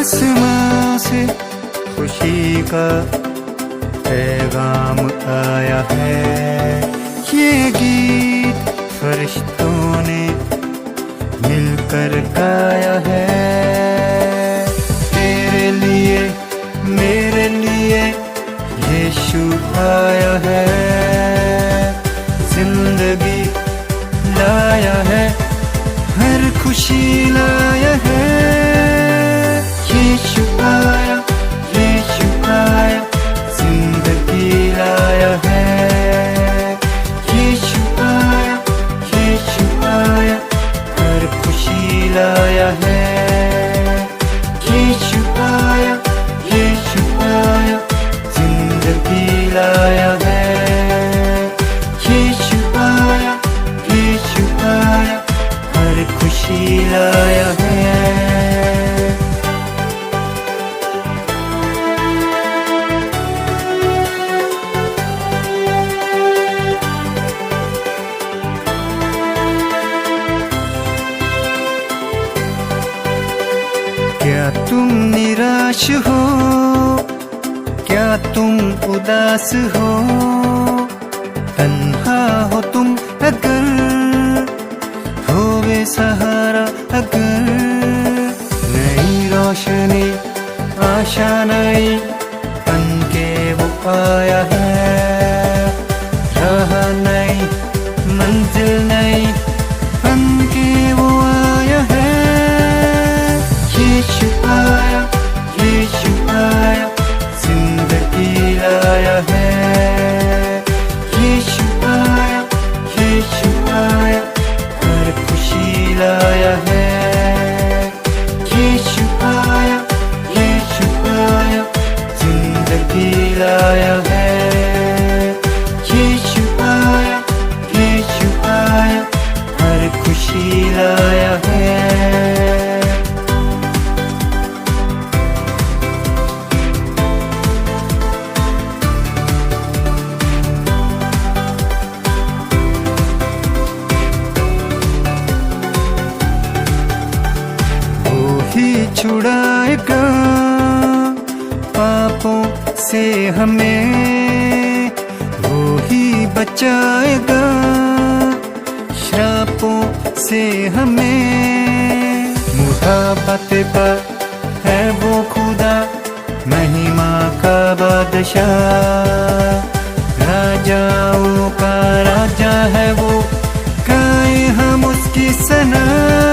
आसमां से खुशी का पैगाम आया है। ये गीत फरिश्तों ने मिलकर गाया है। तेरे लिए मेरे लिए यीशु आया है। जिंदगी लाया है, हर खुशी लाया है। यीशु आया, यीशु आया, जिंदगी लाया है। यीशु आया, यीशु आया, हर खुशी लाया है। यीशु आया, यीशु आया, जिंदगी लाया है। यीशु आया, यीशु आया, हर खुशी लाया है। क्या तुम निराश हो, क्या तुम उदास हो, तन्हा हो तुम अगर, हो बेसहारा अगर, नई रोशनी आशा नई बन के वो आया है। राह नई मंजिल नई बन के वो आया है। यीशु आया, यीशु आया, जिंदगी लाया है। यीशु आया, यीशु आया, हर खुशी लाया है। यीशु आया, यीशु आया, जिंदगी लाया है। यीशु आया, यीशु आया, हर खुशी लाया है। छुड़ाएगा पापों से हमें, वो ही बचाएगा श्रापों से हमें। मुहाबत पर है वो खुदा, महिमा का बादशाह, राजाओं का राजा है वो, गाए हम उसकी सना।